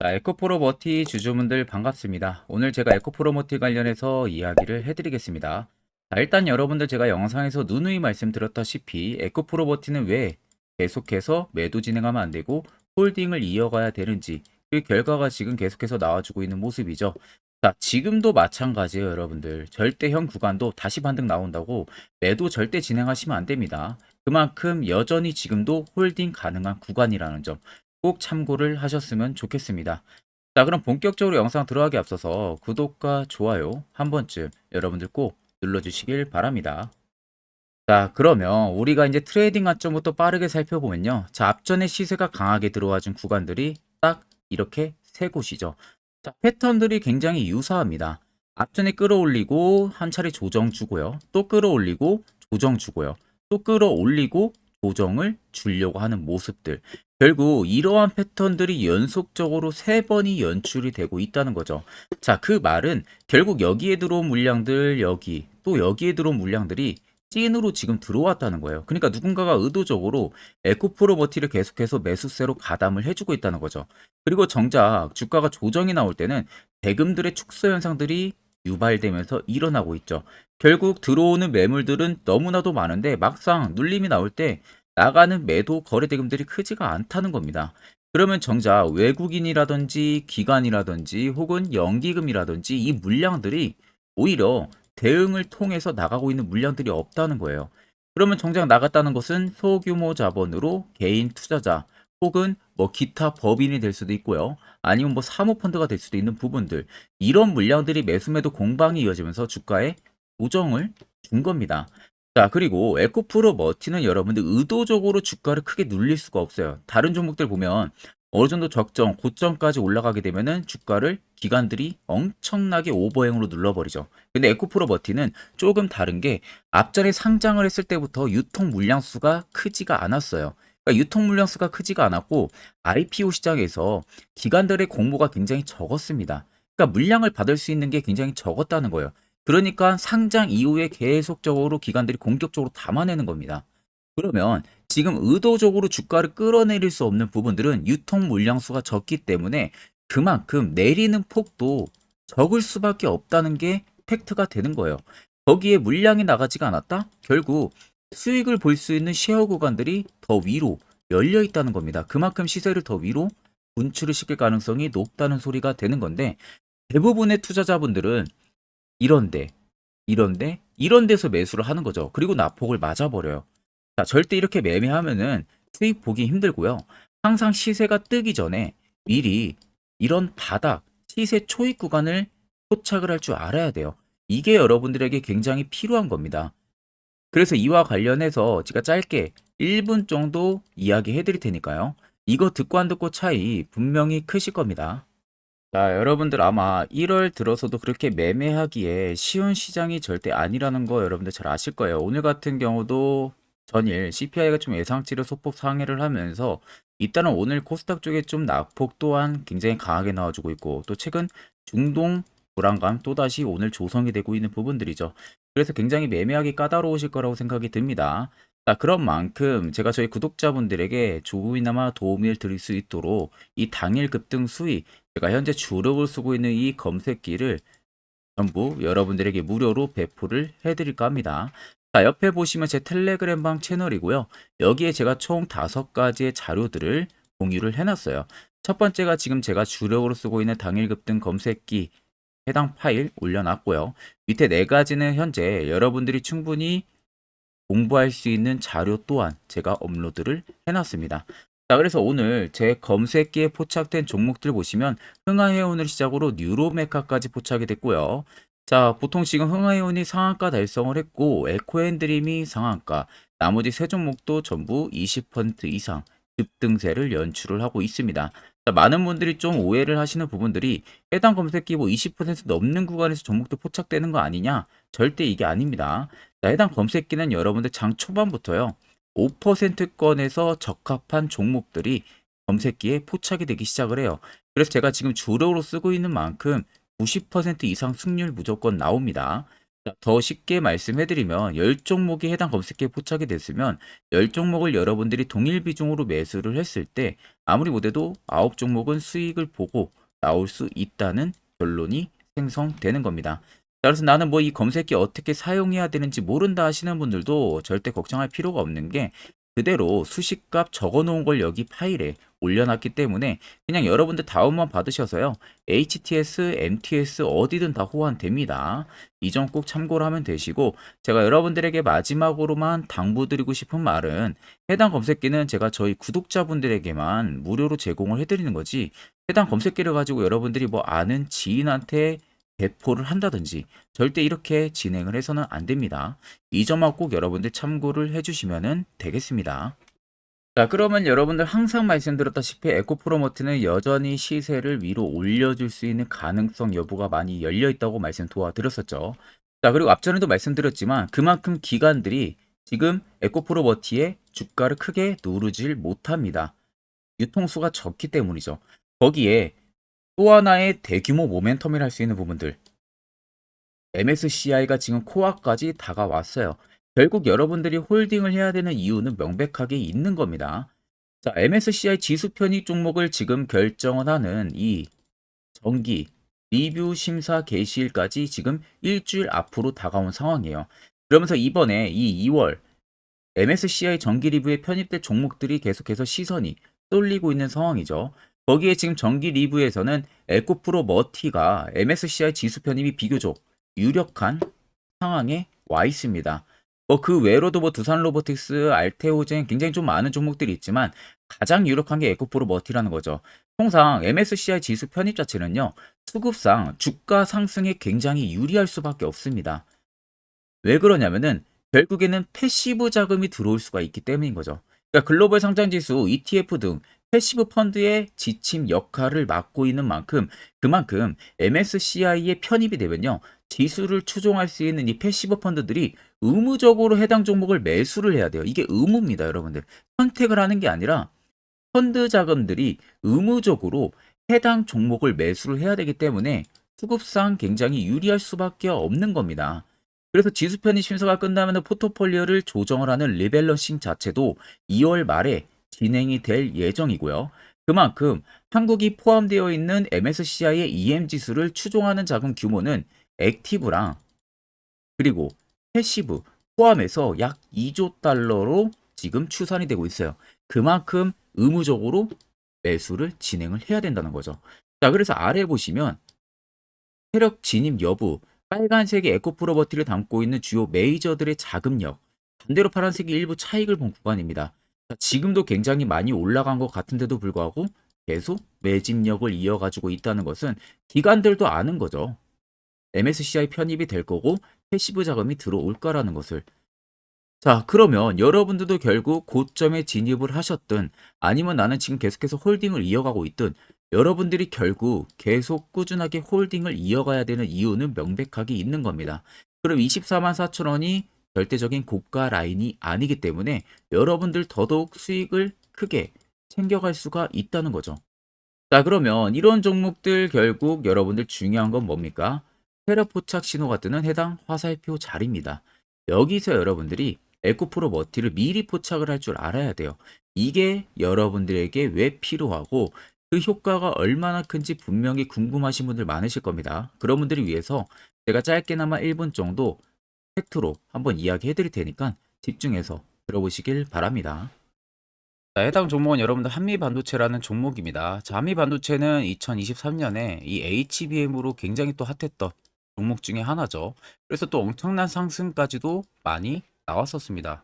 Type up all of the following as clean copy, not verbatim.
자, 에코프로머티 주주분들 반갑습니다. 오늘 제가 에코프로머티 관련해서 이야기를 해드리겠습니다. 자, 일단 여러분들 제가 영상에서 누누이 말씀드렸다시피 에코프로머티는 왜 계속해서 매도 진행하면 안 되고 홀딩을 이어가야 되는지 그 결과가 지금 계속해서 나와주고 있는 모습이죠. 자, 지금도 마찬가지예요, 여러분들. 절대형 구간도 다시 반등 나온다고 매도 절대 진행하시면 안 됩니다. 그만큼 여전히 지금도 홀딩 가능한 구간이라는 점. 꼭 참고를 하셨으면 좋겠습니다. 자, 그럼 본격적으로 영상 들어가기 앞서서 구독과 좋아요 한 번쯤 여러분들 꼭 눌러주시길 바랍니다. 자, 그러면 우리가 이제 트레이딩 관점부터 빠르게 살펴보면요. 자, 앞전에 시세가 강하게 들어와 준 구간들이 딱 이렇게 세 곳이죠. 자, 패턴들이 굉장히 유사합니다. 앞전에 끌어올리고 한 차례 조정 주고요. 또 끌어올리고 조정 주고요. 또 끌어올리고 조정을 주려고 하는 모습들. 결국 이러한 패턴들이 연속적으로 세 번이 연출이 되고 있다는 거죠. 자, 그 말은 결국 여기에 들어온 물량들, 여기, 또 여기에 들어온 물량들이 찐으로 지금 들어왔다는 거예요. 그러니까 누군가가 의도적으로 에코프로머티를 계속해서 매수세로 가담을 해주고 있다는 거죠. 그리고 정작 주가가 조정이 나올 때는 대금들의 축소 현상들이 유발되면서 일어나고 있죠. 결국 들어오는 매물들은 너무나도 많은데 막상 눌림이 나올 때 나가는 매도 거래 대금들이 크지가 않다는 겁니다. 그러면 정작 외국인이라든지 기관이라든지 혹은 연기금이라든지 이 물량들이 오히려 대응을 통해서 나가고 있는 물량들이 없다는 거예요. 그러면 정작 나갔다는 것은 소규모 자본으로 개인 투자자 혹은 뭐 기타 법인이 될 수도 있고요. 아니면 뭐 사모펀드가 될 수도 있는 부분들. 이런 물량들이 매수매도 공방이 이어지면서 주가에 조정을 준 겁니다. 자, 그리고 에코프로 머티는 여러분들 의도적으로 주가를 크게 눌릴 수가 없어요. 다른 종목들 보면 어느 정도 적정, 고점까지 올라가게 되면은 주가를 기관들이 엄청나게 오버행으로 눌러버리죠. 근데 에코프로 머티는 조금 다른 게 앞전에 상장을 했을 때부터 유통 물량 수가 크지가 않았어요. 그러니까 유통 물량 수가 크지가 않았고 IPO 시장에서 기관들의 공모가 굉장히 적었습니다. 그러니까 물량을 받을 수 있는 게 굉장히 적었다는 거예요. 그러니까 상장 이후에 계속적으로 기관들이 공격적으로 담아내는 겁니다. 그러면 지금 의도적으로 주가를 끌어내릴 수 없는 부분들은 유통 물량수가 적기 때문에 그만큼 내리는 폭도 적을 수밖에 없다는 게 팩트가 되는 거예요. 거기에 물량이 나가지가 않았다? 결국 수익을 볼 수 있는 쉐어 구간들이 더 위로 열려 있다는 겁니다. 그만큼 시세를 더 위로 분출을 시킬 가능성이 높다는 소리가 되는 건데 대부분의 투자자분들은 이런데, 이런 데서 매수를 하는 거죠. 그리고 나폭을 맞아버려요. 자, 절대 이렇게 매매하면은 수익 보기 힘들고요. 항상 시세가 뜨기 전에 미리 이런 바닥, 시세 초입 구간을 포착을 할 줄 알아야 돼요. 이게 여러분들에게 굉장히 필요한 겁니다. 그래서 이와 관련해서 제가 짧게 1분 정도 이야기해 드릴 테니까요. 이거 듣고 안 듣고 차이 분명히 크실 겁니다. 자, 여러분들 아마 1월 들어서도 그렇게 매매하기에 쉬운 시장이 절대 아니라는 거 여러분들 잘 아실 거예요. 오늘 같은 경우도 전일 CPI가 좀 예상치를 소폭 상회를 하면서 일단은 오늘 코스닥 쪽에 좀 낙폭 또한 굉장히 강하게 나와주고 있고 또 최근 중동 불안감 또다시 오늘 조성이 되고 있는 부분들이죠. 그래서 굉장히 매매하기 까다로우실 거라고 생각이 듭니다. 자, 그런 만큼 제가 저희 구독자분들에게 조금이나마 도움을 드릴 수 있도록 이 당일 급등 수익 제가 현재 주력을 쓰고 있는 이 검색기를 전부 여러분들에게 무료로 배포를 해드릴까 합니다. 자, 옆에 보시면 제 텔레그램방 채널이고요. 여기에 제가 총 5가지의 자료들을 공유를 해놨어요. 첫 번째가 지금 제가 주력으로 쓰고 있는 당일급등 검색기 해당 파일 올려놨고요. 밑에 4가지는 현재 여러분들이 충분히 공부할 수 있는 자료 또한 제가 업로드를 해놨습니다. 자, 그래서 오늘 제 검색기에 포착된 종목들 보시면 흥하해운을 시작으로 뉴로메카까지 포착이 됐고요. 자, 보통 지금 흥하해운이 상한가 달성을 했고 에코앤드림이 상한가, 나머지 세 종목도 전부 20% 이상 급등세를 연출을 하고 있습니다. 자, 많은 분들이 좀 오해를 하시는 부분들이 해당 검색기 뭐 20% 넘는 구간에서 종목도 포착되는 거 아니냐? 절대 이게 아닙니다. 자, 해당 검색기는 여러분들 장 초반부터요. 5%권에서 적합한 종목들이 검색기에 포착이 되기 시작을 해요. 그래서 제가 지금 주력으로 쓰고 있는 만큼 90% 이상 승률 무조건 나옵니다. 자, 더 쉽게 말씀해드리면 10종목이 해당 검색기에 포착이 됐으면 10종목을 여러분들이 동일 비중으로 매수를 했을 때 아무리 못해도 9종목은 수익을 보고 나올 수 있다는 결론이 생성되는 겁니다. 자, 그래서 나는 뭐 이 검색기 어떻게 사용해야 되는지 모른다 하시는 분들도 절대 걱정할 필요가 없는 게 그대로 수식값 적어 놓은 걸 여기 파일에 올려놨기 때문에 그냥 여러분들 다운만 받으셔서요. HTS, MTS 어디든 다 호환됩니다. 이 점 꼭 참고를 하면 되시고 제가 여러분들에게 마지막으로만 당부드리고 싶은 말은 해당 검색기는 제가 저희 구독자분들에게만 무료로 제공을 해드리는 거지 해당 검색기를 가지고 여러분들이 뭐 아는 지인한테 배포를 한다든지 절대 이렇게 진행을 해서는 안 됩니다. 이 점만 꼭 여러분들 참고를 해주시면 되겠습니다. 자, 그러면 여러분들 항상 말씀드렸다시피 에코프로모트는 여전히 시세를 위로 올려줄 수 있는 가능성 여부가 많이 열려 있다고 말씀 도와드렸었죠. 자, 그리고 앞전에도 말씀드렸지만 그만큼 기관들이 지금 에코프로머티의 주가를 크게 누르질 못합니다. 유통수가 적기 때문이죠. 거기에 또 하나의 대규모 모멘텀이라 할 수 있는 부분들 MSCI가 지금 코어까지 다가왔어요. 결국 여러분들이 홀딩을 해야 되는 이유는 명백하게 있는 겁니다. 자, MSCI 지수 편입 종목을 지금 결정을 하는 이 정기 리뷰 심사 개시일까지 지금 일주일 앞으로 다가온 상황이에요. 그러면서 이번에 이 2월 MSCI 정기 리뷰에 편입된 종목들이 계속해서 시선이 쏠리고 있는 상황이죠. 거기에 지금 정기 리뷰에서는 에코프로 머티가 MSCI 지수 편입이 비교적 유력한 상황에 와 있습니다. 뭐 그 외로도 뭐 두산 로보틱스, 알테오젠 굉장히 좀 많은 종목들이 있지만 가장 유력한 게 에코프로 머티라는 거죠. 통상 MSCI 지수 편입 자체는요. 수급상 주가 상승에 굉장히 유리할 수밖에 없습니다. 왜 그러냐면은 결국에는 패시브 자금이 들어올 수가 있기 때문인 거죠. 그러니까 글로벌 상장 지수, ETF 등 패시브 펀드의 지침 역할을 맡고 있는 만큼 그만큼 MSCI에 편입이 되면요. 지수를 추종할 수 있는 이 패시브 펀드들이 의무적으로 해당 종목을 매수를 해야 돼요. 이게 의무입니다, 여러분들. 선택을 하는 게 아니라 펀드 자금들이 의무적으로 해당 종목을 매수를 해야 되기 때문에 수급상 굉장히 유리할 수밖에 없는 겁니다. 그래서 지수 편입 심사가 끝나면 포트폴리오를 조정을 하는 리밸런싱 자체도 2월 말에 진행이 될 예정이고요. 그만큼 한국이 포함되어 있는 MSCI의 EM 지수를 추종하는 자금 규모는 액티브랑 그리고 패시브 포함해서 약 2조 달러로 지금 추산이 되고 있어요. 그만큼 의무적으로 매수를 진행을 해야 된다는 거죠. 자, 그래서 아래 보시면 세력 진입 여부, 빨간색의 에코프로버티를 담고 있는 주요 메이저들의 자금력, 반대로 파란색이 일부 차익을 본 구간입니다. 자, 지금도 굉장히 많이 올라간 것 같은데도 불구하고 계속 매집력을 이어가지고 있다는 것은 기관들도 아는 거죠. MSCI 편입이 될 거고 패시브 자금이 들어올 거라는 것을. 자, 그러면 여러분들도 결국 고점에 진입을 하셨든 아니면 나는 지금 계속해서 홀딩을 이어가고 있든 여러분들이 결국 계속 꾸준하게 홀딩을 이어가야 되는 이유는 명백하게 있는 겁니다. 그럼 24만 4천 원이 절대적인 고가 라인이 아니기 때문에 여러분들 더더욱 수익을 크게 챙겨갈 수가 있다는 거죠. 자, 그러면 이런 종목들 결국 여러분들 중요한 건 뭡니까? 세력 포착 신호가 뜨는 해당 화살표 자리입니다. 여기서 여러분들이 에코프로 머티를 미리 포착을 할 줄 알아야 돼요. 이게 여러분들에게 왜 필요하고 그 효과가 얼마나 큰지 분명히 궁금하신 분들 많으실 겁니다. 그런 분들을 위해서 제가 짧게나마 1분 정도 팩트로 한번 이야기해 드릴 테니까 집중해서 들어보시길 바랍니다. 자, 해당 종목은 여러분들 한미반도체라는 종목입니다. 자, 한미반도체는 2023년에 이 HBM으로 굉장히 또 핫했던 종목 중에 하나죠. 그래서 또 엄청난 상승까지도 많이 나왔었습니다.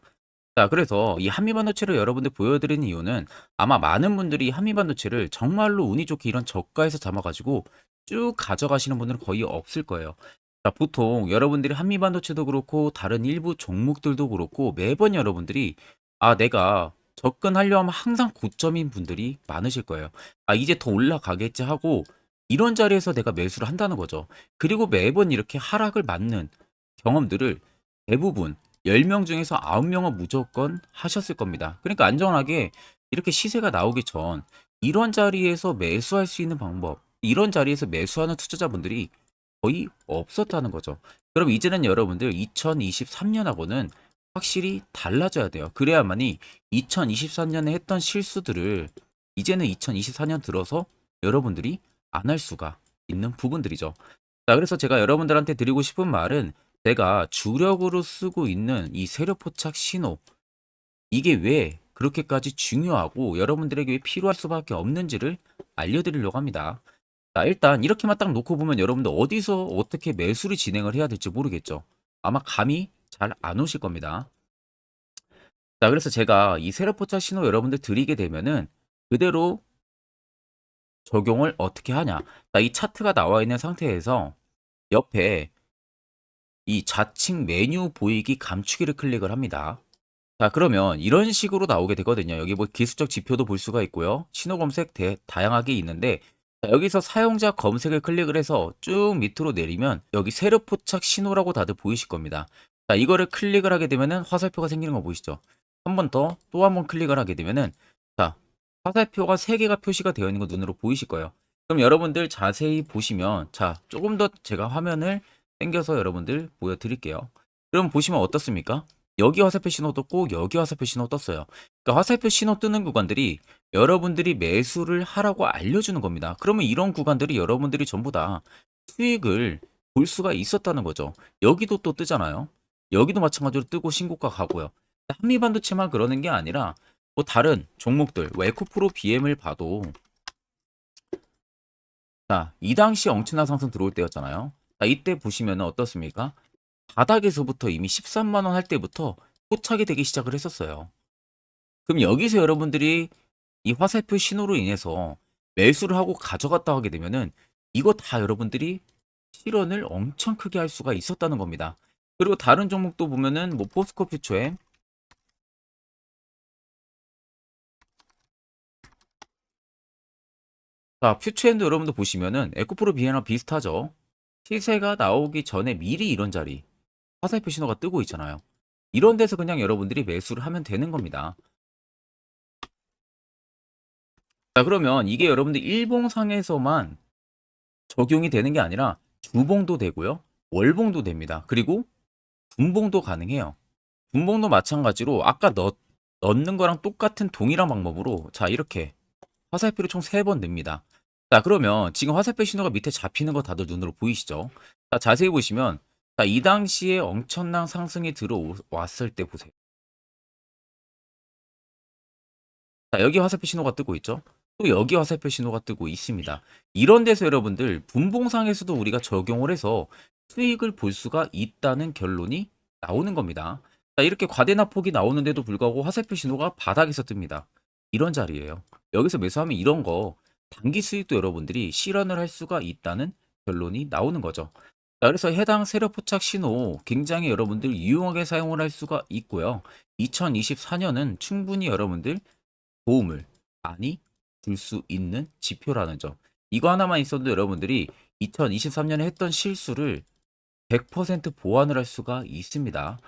자, 그래서 이 한미반도체를 여러분들 보여드리는 이유는 아마 많은 분들이 한미반도체를 정말로 운이 좋게 이런 저가에서 잡아가지고 쭉 가져가시는 분들은 거의 없을 거예요. 자, 보통 여러분들이 한미반도체도 그렇고 다른 일부 종목들도 그렇고 매번 여러분들이 내가 접근하려 하면 항상 고점인 분들이 많으실 거예요. 이제 더 올라가겠지 하고 이런 자리에서 내가 매수를 한다는 거죠. 그리고 매번 이렇게 하락을 맞는 경험들을 대부분 10명 중에서 9명은 무조건 하셨을 겁니다. 그러니까 안전하게 이렇게 시세가 나오기 전 이런 자리에서 매수할 수 있는 방법, 이런 자리에서 매수하는 투자자분들이 거의 없었다는 거죠. 그럼 이제는 여러분들 2023년하고는 확실히 달라져야 돼요. 그래야만이 2023년에 했던 실수들을 이제는 2024년 들어서 여러분들이 안 할 수가 있는 부분들이죠. 자, 그래서 제가 여러분들한테 드리고 싶은 말은 제가 주력으로 쓰고 있는 이 세력 포착 신호, 이게 왜 그렇게까지 중요하고 여러분들에게 왜 필요할 수밖에 없는지를 알려드리려고 합니다. 자, 일단 이렇게만 딱 놓고 보면 여러분들 어디서 어떻게 매수를 진행을 해야 될지 모르겠죠. 아마 감이 잘 안 오실 겁니다. 자, 그래서 제가 이 세력 포착 신호 여러분들 드리게 되면은 그대로 적용을 어떻게 하냐. 자, 이 차트가 나와 있는 상태에서 옆에 이 좌측 메뉴 보이기 감추기를 클릭을 합니다. 자, 그러면 이런 식으로 나오게 되거든요. 여기 뭐 기술적 지표도 볼 수가 있고요. 신호 검색 다양하게 있는데, 자, 여기서 사용자 검색을 클릭을 해서 쭉 밑으로 내리면 여기 세력 포착 신호라고 다들 보이실 겁니다. 자, 이거를 클릭을 하게 되면은 화살표가 생기는 거 보이시죠? 한 번 더 또 한 번 클릭을 하게 되면은, 자, 화살표가 3개가 표시가 되어 있는 거 눈으로 보이실 거예요. 그럼 여러분들 자세히 보시면, 자, 조금 더 제가 화면을 당겨서 여러분들 보여드릴게요. 그럼 보시면 어떻습니까? 여기 화살표 신호 떴고 여기 화살표 신호 떴어요. 그러니까 화살표 신호 뜨는 구간들이 여러분들이 매수를 하라고 알려주는 겁니다. 그러면 이런 구간들이 여러분들이 전부 다 수익을 볼 수가 있었다는 거죠. 여기도 또 뜨잖아요. 여기도 마찬가지로 뜨고 신고가 가고요. 한미반도체만 그러는 게 아니라 뭐 다른 종목들, 뭐 에코프로 BM을 봐도, 자, 이 당시 엄청난 상승 들어올 때였잖아요. 자, 이때 보시면 어떻습니까? 바닥에서부터 이미 13만 원 할 때부터 포착이 되기 시작을 했었어요. 그럼 여기서 여러분들이 이 화살표 신호로 인해서 매수를 하고 가져갔다 하게 되면은 이거 다 여러분들이 실현을 엄청 크게 할 수가 있었다는 겁니다. 그리고 다른 종목도 보면은 뭐 포스코 퓨처엠, 자, 퓨처엠도 여러분들 보시면은 에코프로 비에나 비슷하죠. 시세가 나오기 전에 미리 이런 자리 화살표 신호가 뜨고 있잖아요. 이런 데서 그냥 여러분들이 매수를 하면 되는 겁니다. 자, 그러면 이게 여러분들 일봉상에서만 적용이 되는 게 아니라 주봉도 되고요. 월봉도 됩니다. 그리고 분봉도 가능해요. 분봉도 마찬가지로 아까 넣는 거랑 똑같은 동일한 방법으로, 자, 이렇게 화살표를 총 3번 냅니다. 자, 그러면 지금 화살표 신호가 밑에 잡히는 거 다들 눈으로 보이시죠? 자, 자세히 보시면, 자, 이 당시에 엄청난 상승이 들어왔을 때 보세요. 자, 여기 화살표 신호가 뜨고 있죠? 또 여기 화살표 신호가 뜨고 있습니다. 이런 데서 여러분들 분봉상에서도 우리가 적용을 해서 수익을 볼 수가 있다는 결론이 나오는 겁니다. 자, 이렇게 과대납폭이 나오는데도 불구하고 화살표 신호가 바닥에서 뜹니다. 이런 자리예요. 여기서 매수하면 이런 거 단기 수익도 여러분들이 실현을 할 수가 있다는 결론이 나오는 거죠. 자, 그래서 해당 세력 포착 신호 굉장히 여러분들 유용하게 사용을 할 수가 있고요. 2024년은 충분히 여러분들 도움을 많이 줄 수 있는 지표라는 점. 이거 하나만 있어도 여러분들이 2023년에 했던 실수를 100% 보완을 할 수가 있습니다.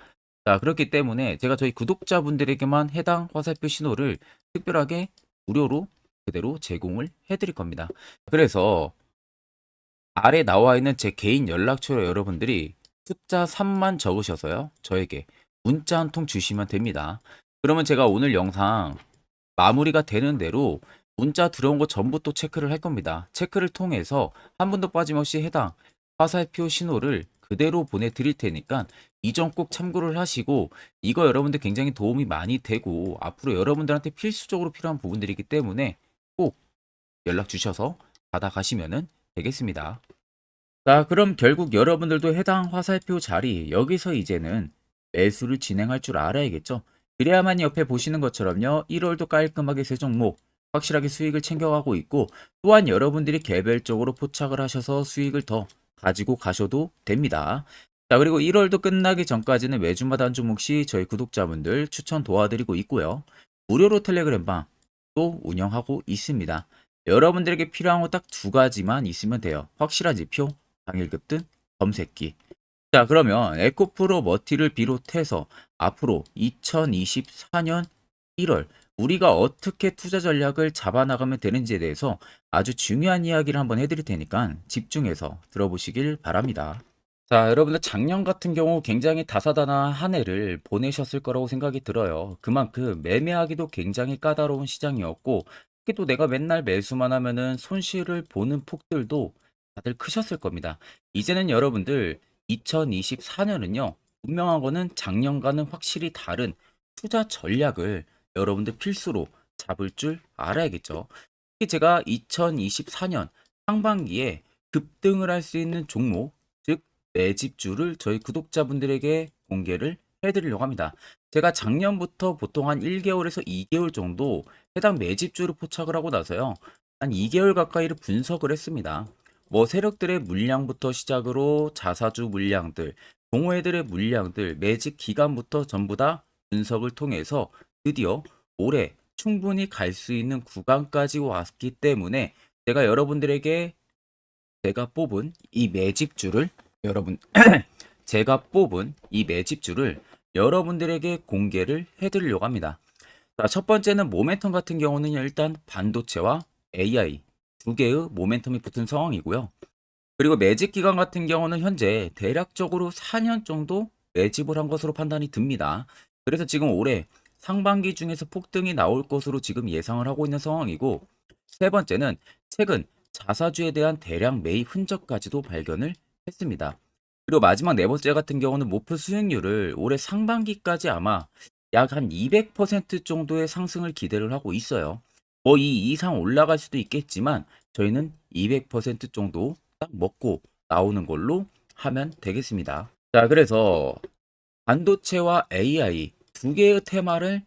자, 그렇기 때문에 제가 저희 구독자분들에게만 해당 화살표 신호를 특별하게 무료로 그대로 제공을 해드릴 겁니다. 그래서 아래 나와 있는 제 개인 연락처로 여러분들이 숫자 3만 적으셔서요. 저에게 문자 한 통 주시면 됩니다. 그러면 제가 오늘 영상 마무리가 되는 대로 문자 들어온 거 전부 또 체크를 할 겁니다. 체크를 통해서 한 번도 빠짐없이 해당 화살표 신호를 그대로 보내드릴 테니까 이 점 꼭 참고를 하시고, 이거 여러분들 굉장히 도움이 많이 되고 앞으로 여러분들한테 필수적으로 필요한 부분들이기 때문에 꼭 연락 주셔서 받아가시면 되겠습니다. 자, 그럼 결국 여러분들도 해당 화살표 자리, 여기서 이제는 매수를 진행할 줄 알아야겠죠. 그래야만 옆에 보시는 것처럼요, 1월도 깔끔하게 세 종목 확실하게 수익을 챙겨가고 있고, 또한 여러분들이 개별적으로 포착을 하셔서 수익을 더 가지고 가셔도 됩니다. 자, 그리고 1월도 끝나기 전까지는 매주마다 한 종목씩 저희 구독자분들 추천 도와드리고 있고요. 무료로 텔레그램방 또 운영하고 있습니다. 여러분들에게 필요한 거 딱 2가지만 있으면 돼요. 확실한 지표, 당일급 등 검색기. 자, 그러면 에코프로 머티를 비롯해서 앞으로 2024년 1월 우리가 어떻게 투자 전략을 잡아나가면 되는지에 대해서 아주 중요한 이야기를 한번 해드릴 테니까 집중해서 들어보시길 바랍니다. 자, 여러분들 작년 같은 경우 굉장히 다사다난한 한 해를 보내셨을 거라고 생각이 들어요. 그만큼 매매하기도 굉장히 까다로운 시장이었고, 특히 또 내가 맨날 매수만 하면은 손실을 보는 폭들도 다들 크셨을 겁니다. 이제는 여러분들 2024년은요, 분명한 거는 작년과는 확실히 다른 투자 전략을 여러분들 필수로 잡을 줄 알아야겠죠. 특히 제가 2024년 상반기에 급등을 할 수 있는 종목, 즉 매집주를 저희 구독자분들에게 공개를 해드리려고 합니다. 제가 작년부터 보통 한 1개월에서 2개월 정도 해당 매집주를 포착을 하고 나서요. 한 2개월 가까이를 분석을 했습니다. 뭐 세력들의 물량부터 시작으로 자사주 물량들, 동호회들의 물량들, 매집 기간부터 전부 다 분석을 통해서 드디어 올해 충분히 갈 수 있는 구간까지 왔기 때문에 제가 여러분들에게 제가 뽑은 이 매집주를 여러분 제가 뽑은 이 매집주를 여러분들에게 공개를 해드리려고 합니다. 자, 첫 번째는 모멘텀 같은 경우는 일단 반도체와 AI 두 개의 모멘텀이 붙은 상황이고요. 그리고 매집 기간 같은 경우는 현재 대략적으로 4년 정도 매집을 한 것으로 판단이 듭니다. 그래서 지금 올해 상반기 중에서 폭등이 나올 것으로 지금 예상을 하고 있는 상황이고, 세 번째는 최근 자사주에 대한 대량 매입 흔적까지도 발견을 했습니다. 그리고 마지막 네 번째 같은 경우는 목표 수익률을 올해 상반기까지 아마 약 한 200% 정도의 상승을 기대를 하고 있어요. 뭐 이 이상 올라갈 수도 있겠지만 저희는 200% 정도 딱 먹고 나오는 걸로 하면 되겠습니다. 자, 그래서 반도체와 AI 두 개의 테마를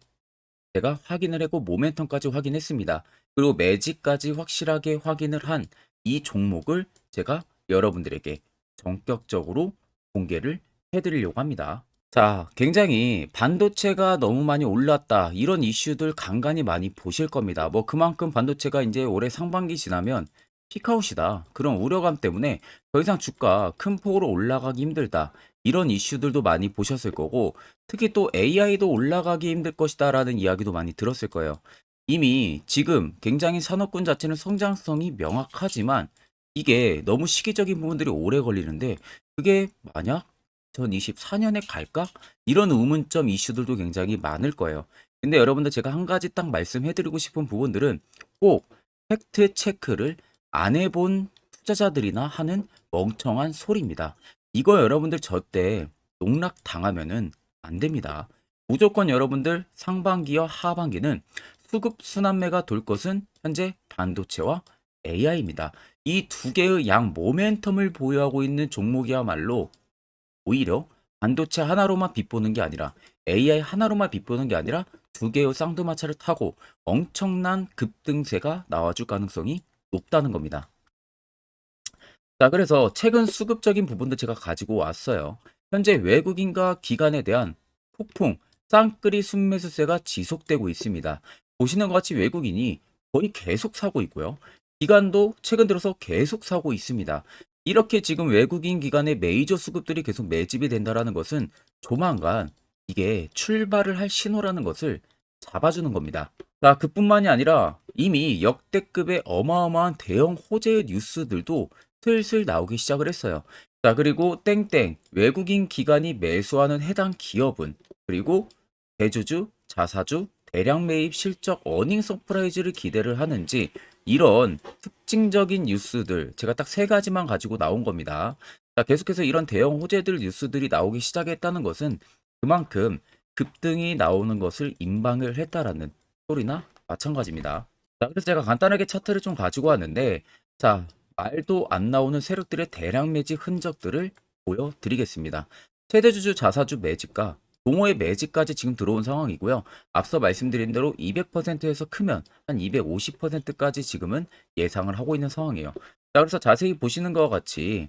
제가 확인을 했고 모멘텀까지 확인했습니다. 그리고 매직까지 확실하게 확인을 한 이 종목을 제가 여러분들에게 전격적으로 공개를 해드리려고 합니다. 자, 굉장히 반도체가 너무 많이 올랐다, 이런 이슈들 간간히 많이 보실 겁니다. 뭐 그만큼 반도체가 이제 올해 상반기 지나면 피크아웃이다, 그런 우려감 때문에 더 이상 주가 큰 폭으로 올라가기 힘들다, 이런 이슈들도 많이 보셨을 거고, 특히 또 AI도 올라가기 힘들 것이다 라는 이야기도 많이 들었을 거예요. 이미 지금 굉장히 산업군 자체는 성장성이 명확하지만 이게 너무 시기적인 부분들이 오래 걸리는데, 그게 만약 2024년에 갈까? 이런 의문점 이슈들도 굉장히 많을 거예요. 근데 여러분들 제가 한 가지 딱 말씀해드리고 싶은 부분들은 꼭 팩트 체크를 안 해본 투자자들이나 하는 멍청한 소리입니다. 이거 여러분들 절대 농락 당하면은 안 됩니다. 무조건 여러분들 상반기와 하반기는 수급 순환매가 돌 것은 현재 반도체와 AI입니다. 이 두 개의 양 모멘텀을 보유하고 있는 종목이야말로 오히려 반도체 하나로만 빗보는 게 아니라 AI 하나로만 빗보는 게 아니라 두 개의 쌍두마차를 타고 엄청난 급등세가 나와줄 가능성이 높다는 겁니다. 자, 그래서 최근 수급적인 부분도 제가 가지고 왔어요. 현재 외국인과 기관에 대한 폭풍 쌍끌이 순매수세가 지속되고 있습니다. 보시는 것 같이 외국인이 거의 계속 사고 있고요. 기관도 최근 들어서 계속 사고 있습니다. 이렇게 지금 외국인 기관의 메이저 수급들이 계속 매집이 된다라는 것은 조만간 이게 출발을 할 신호라는 것을 잡아주는 겁니다. 자, 그뿐만이 아니라 이미 역대급의 어마어마한 대형 호재의 뉴스들도 슬슬 나오기 시작을 했어요. 자, 그리고 땡땡 외국인 기관이 매수하는 해당 기업은, 그리고 대주주, 자사주, 대량 매입 실적 어닝 서프라이즈를 기대를 하는지, 이런 특징적인 뉴스들 제가 딱 세 가지만 가지고 나온 겁니다. 자, 계속해서 이런 대형 호재들 뉴스들이 나오기 시작했다는 것은 그만큼 급등이 나오는 것을 임방을 했다라는 소리나 마찬가지입니다. 자, 그래서 제가 간단하게 차트를 좀 가지고 왔는데, 자, 말도 안 나오는 세력들의 대량 매집 흔적들을 보여드리겠습니다. 최대주주 자사주 매집과 동호회 매집까지 지금 들어온 상황이고요. 앞서 말씀드린 대로 200%에서 크면 한 250%까지 지금은 예상을 하고 있는 상황이에요. 자, 그래서 자세히 보시는 것과 같이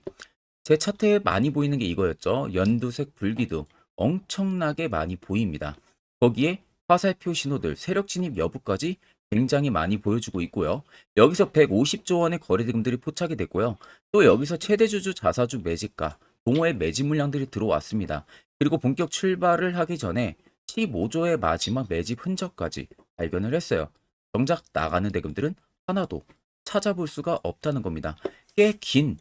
제 차트에 많이 보이는 게 이거였죠. 연두색 불기둥 엄청나게 많이 보입니다. 거기에 화살표 신호들, 세력 진입 여부까지 굉장히 많이 보여주고 있고요. 여기서 150조 원의 거래대금들이 포착이 됐고요. 또 여기서 최대주주 자사주 매집가, 동호회 매집 물량들이 들어왔습니다. 그리고 본격 출발을 하기 전에 15조의 마지막 매집 흔적까지 발견을 했어요. 정작 나가는 대금들은 하나도 찾아볼 수가 없다는 겁니다. 꽤 긴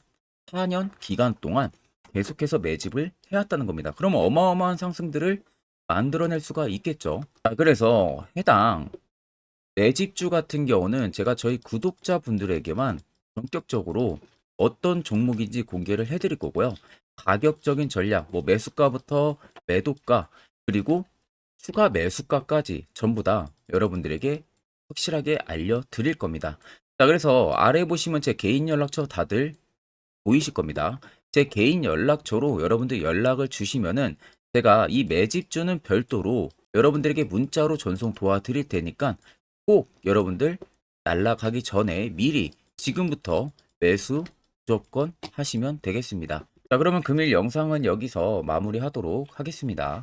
4년 기간 동안 계속해서 매집을 해왔다는 겁니다. 그럼 어마어마한 상승들을 만들어낼 수가 있겠죠. 자, 그래서 해당 매집주 같은 경우는 제가 저희 구독자분들에게만 본격적으로 어떤 종목인지 공개를 해드릴 거고요. 가격적인 전략, 뭐 매수가부터 매도가, 그리고 추가 매수가까지 전부 다 여러분들에게 확실하게 알려드릴 겁니다. 자, 그래서 아래 보시면 제 개인 연락처 다들 보이실 겁니다. 제 개인 연락처로 여러분들 연락을 주시면은 제가 이 매집주는 별도로 여러분들에게 문자로 전송 도와드릴 테니까 꼭 여러분들 날라가기 전에 미리 지금부터 매수 무조건 하시면 되겠습니다. 자, 그러면 금일 영상은 여기서 마무리하도록 하겠습니다.